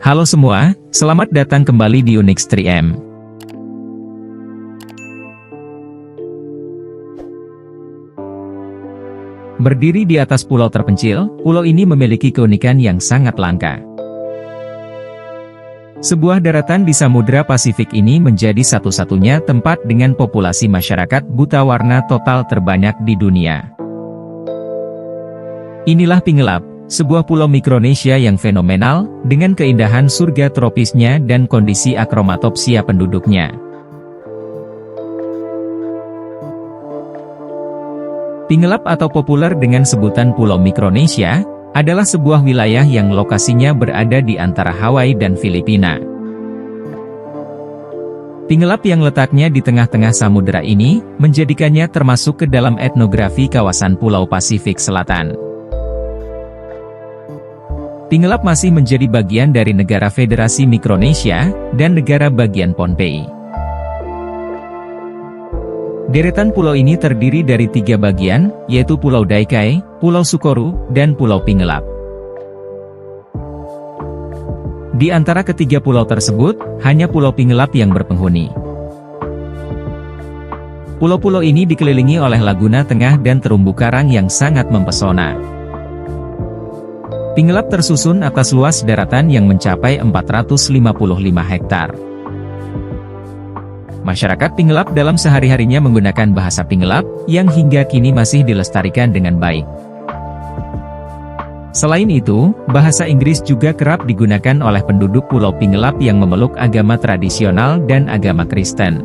Halo semua, selamat datang kembali di Unix 3M. Berdiri di atas pulau terpencil, pulau ini memiliki keunikan yang sangat langka. Sebuah daratan di Samudra Pasifik ini menjadi satu-satunya tempat dengan populasi masyarakat buta warna total terbanyak di dunia. Inilah Pingelap, sebuah pulau Mikronesia yang fenomenal, dengan keindahan surga tropisnya dan kondisi akromatopsia penduduknya. Pingelap atau populer dengan sebutan Pulau Mikronesia, adalah sebuah wilayah yang lokasinya berada di antara Hawaii dan Filipina. Pingelap yang letaknya di tengah-tengah samudera ini, menjadikannya termasuk ke dalam etnografi kawasan Pulau Pasifik Selatan. Pingelap masih menjadi bagian dari negara Federasi Mikronesia, dan negara bagian Pohnpei. Deretan pulau ini terdiri dari 3 bagian, yaitu Pulau Daikai, Pulau Sukoru, dan Pulau Pingelap. Di antara ketiga pulau tersebut, hanya Pulau Pingelap yang berpenghuni. Pulau-pulau ini dikelilingi oleh laguna tengah dan terumbu karang yang sangat mempesona. Pingelap tersusun atas luas daratan yang mencapai 455 hektar. Masyarakat Pingelap dalam sehari-harinya menggunakan bahasa Pingelap, yang hingga kini masih dilestarikan dengan baik. Selain itu, bahasa Inggris juga kerap digunakan oleh penduduk Pulau Pingelap yang memeluk agama tradisional dan agama Kristen.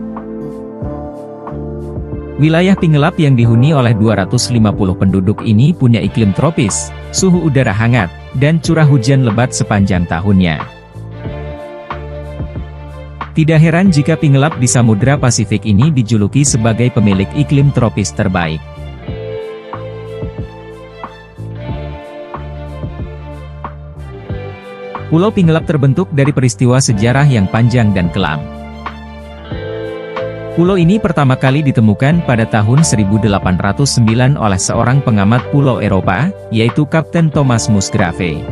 Wilayah Pingelap yang dihuni oleh 250 penduduk ini punya iklim tropis, suhu udara hangat, dan curah hujan lebat sepanjang tahunnya. Tidak heran jika Pingelap di Samudra Pasifik ini dijuluki sebagai pemilik iklim tropis terbaik. Pulau Pingelap terbentuk dari peristiwa sejarah yang panjang dan kelam. Pulau ini pertama kali ditemukan pada tahun 1809 oleh seorang pengamat pulau Eropa, yaitu Kapten Thomas Musgrave.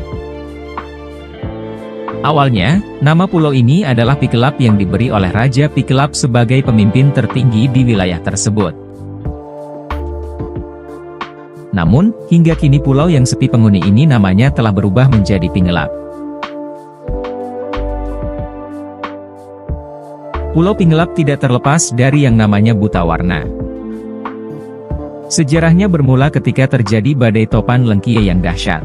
Awalnya, nama pulau ini adalah Pikelap yang diberi oleh Raja Pikelap sebagai pemimpin tertinggi di wilayah tersebut. Namun, hingga kini pulau yang sepi penghuni ini namanya telah berubah menjadi Pingelap. Pulau Pingelap tidak terlepas dari yang namanya buta warna. Sejarahnya bermula ketika terjadi badai topan Lengkie yang dahsyat.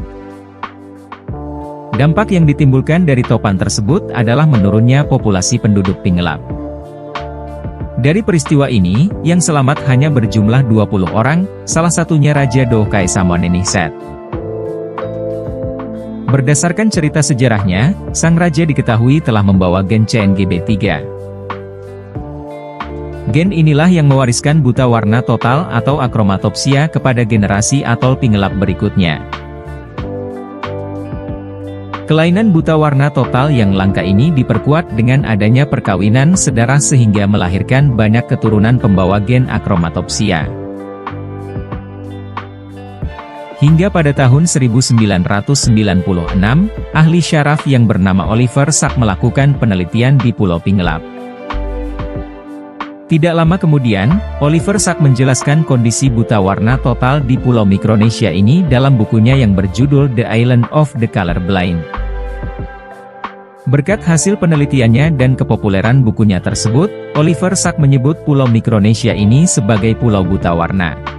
Dampak yang ditimbulkan dari topan tersebut adalah menurunnya populasi penduduk Pingelap. Dari peristiwa ini, yang selamat hanya berjumlah 20 orang, salah satunya Raja Dokai Samoneningset. Berdasarkan cerita sejarahnya, sang raja diketahui telah membawa gen CNGB3. Gen inilah yang mewariskan buta warna total atau akromatopsia kepada generasi atol Pingelap berikutnya. Kelainan buta warna total yang langka ini diperkuat dengan adanya perkawinan sedarah sehingga melahirkan banyak keturunan pembawa gen akromatopsia. Hingga pada tahun 1996, ahli syaraf yang bernama Oliver Sacks melakukan penelitian di Pulau Pingelap. Tidak lama kemudian, Oliver Sacks menjelaskan kondisi buta warna total di Pulau Mikronesia ini dalam bukunya yang berjudul The Island of the Colorblind. Berkat hasil penelitiannya dan kepopuleran bukunya tersebut, Oliver Sacks menyebut Pulau Mikronesia ini sebagai Pulau Buta Warna.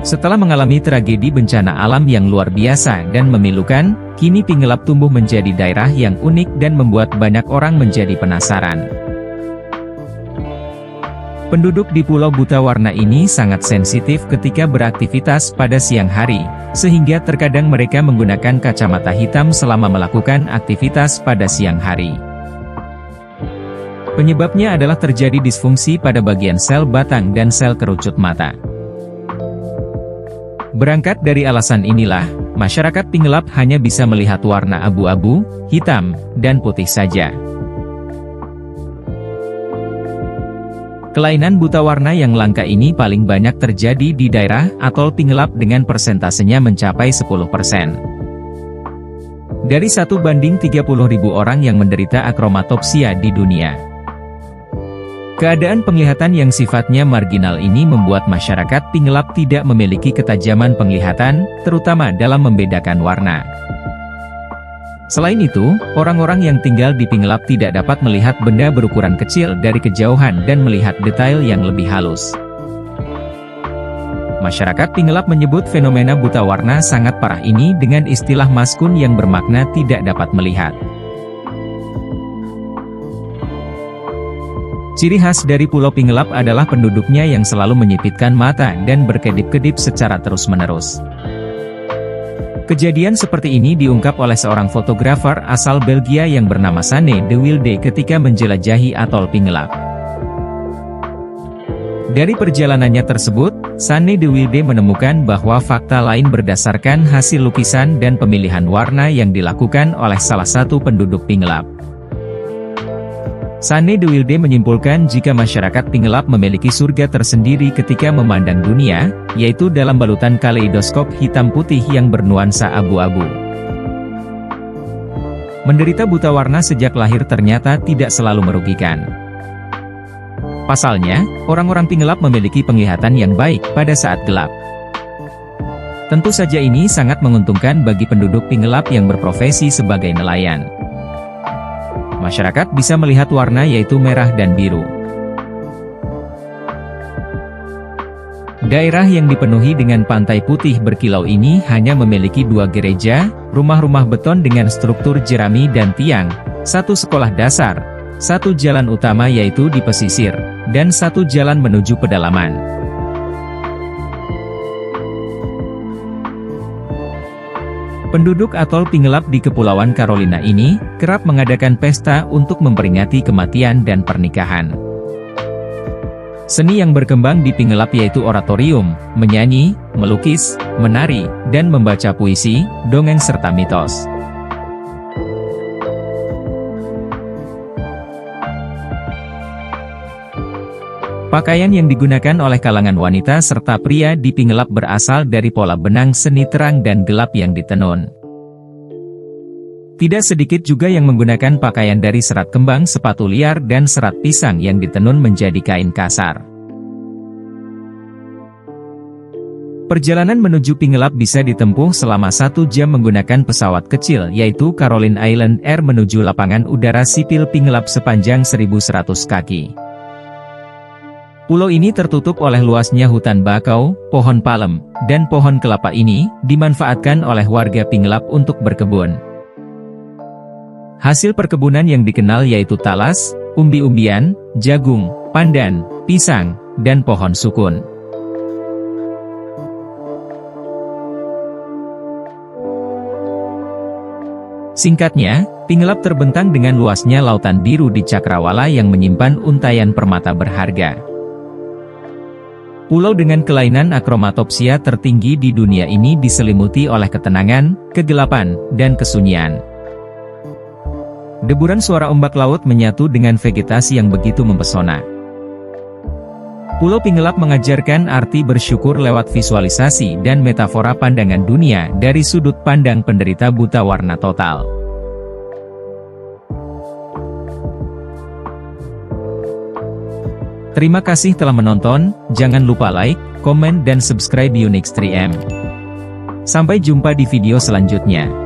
Setelah mengalami tragedi bencana alam yang luar biasa dan memilukan, kini Pingelap tumbuh menjadi daerah yang unik dan membuat banyak orang menjadi penasaran. Penduduk di Pulau Buta Warna ini sangat sensitif ketika beraktivitas pada siang hari, sehingga terkadang mereka menggunakan kacamata hitam selama melakukan aktivitas pada siang hari. Penyebabnya adalah terjadi disfungsi pada bagian sel batang dan sel kerucut mata. Berangkat dari alasan inilah, masyarakat Pingelap hanya bisa melihat warna abu-abu, hitam, dan putih saja. Kelainan buta warna yang langka ini paling banyak terjadi di daerah atol Pingelap dengan persentasenya mencapai 10%. Dari 1 banding 30.000 orang yang menderita akromatopsia di dunia. Keadaan penglihatan yang sifatnya marginal ini membuat masyarakat Pingelap tidak memiliki ketajaman penglihatan, terutama dalam membedakan warna. Selain itu, orang-orang yang tinggal di Pingelap tidak dapat melihat benda berukuran kecil dari kejauhan dan melihat detail yang lebih halus. Masyarakat Pingelap menyebut fenomena buta warna sangat parah ini dengan istilah maskun yang bermakna tidak dapat melihat. Ciri khas dari Pulau Pingelap adalah penduduknya yang selalu menyipitkan mata dan berkedip-kedip secara terus-menerus. Kejadian seperti ini diungkap oleh seorang fotografer asal Belgia yang bernama Sanne de Wilde ketika menjelajahi atol Pingelap. Dari perjalanannya tersebut, Sanne de Wilde menemukan bahwa fakta lain berdasarkan hasil lukisan dan pemilihan warna yang dilakukan oleh salah satu penduduk Pingelap. Sanne de Wilde menyimpulkan jika masyarakat Pingelap memiliki surga tersendiri ketika memandang dunia, yaitu dalam balutan kaleidoskop hitam putih yang bernuansa abu-abu. Menderita buta warna sejak lahir ternyata tidak selalu merugikan. Pasalnya, orang-orang Pingelap memiliki penglihatan yang baik pada saat gelap. Tentu saja ini sangat menguntungkan bagi penduduk Pingelap yang berprofesi sebagai nelayan. Masyarakat bisa melihat warna yaitu merah dan biru. Daerah yang dipenuhi dengan pantai putih berkilau ini hanya memiliki 2 gereja, rumah-rumah beton dengan struktur jerami dan tiang, 1 sekolah dasar, 1 jalan utama yaitu di pesisir, dan 1 jalan menuju pedalaman. Penduduk atol Pingelap di Kepulauan Carolina ini kerap mengadakan pesta untuk memperingati kematian dan pernikahan. Seni yang berkembang di Pingelap yaitu oratorium, menyanyi, melukis, menari, dan membaca puisi, dongeng serta mitos. Pakaian yang digunakan oleh kalangan wanita serta pria di Pingelap berasal dari pola benang seni terang dan gelap yang ditenun. Tidak sedikit juga yang menggunakan pakaian dari serat kembang sepatu liar dan serat pisang yang ditenun menjadi kain kasar. Perjalanan menuju Pingelap bisa ditempuh selama 1 jam menggunakan pesawat kecil yaitu Caroline Island Air menuju lapangan udara sipil Pingelap sepanjang 1.100 kaki. Pulau ini tertutup oleh luasnya hutan bakau, pohon palem, dan pohon kelapa ini dimanfaatkan oleh warga Pingelap untuk berkebun. Hasil perkebunan yang dikenal yaitu talas, umbi-umbian, jagung, pandan, pisang, dan pohon sukun. Singkatnya, Pingelap terbentang dengan luasnya lautan biru di cakrawala yang menyimpan untayan permata berharga. Pulau dengan kelainan akromatopsia tertinggi di dunia ini diselimuti oleh ketenangan, kegelapan, dan kesunyian. Deburan suara ombak laut menyatu dengan vegetasi yang begitu mempesona. Pulau Pingelap mengajarkan arti bersyukur lewat visualisasi dan metafora pandangan dunia dari sudut pandang penderita buta warna total. Terima kasih telah menonton, jangan lupa like, komen dan subscribe Unix 3M. Sampai jumpa di video selanjutnya.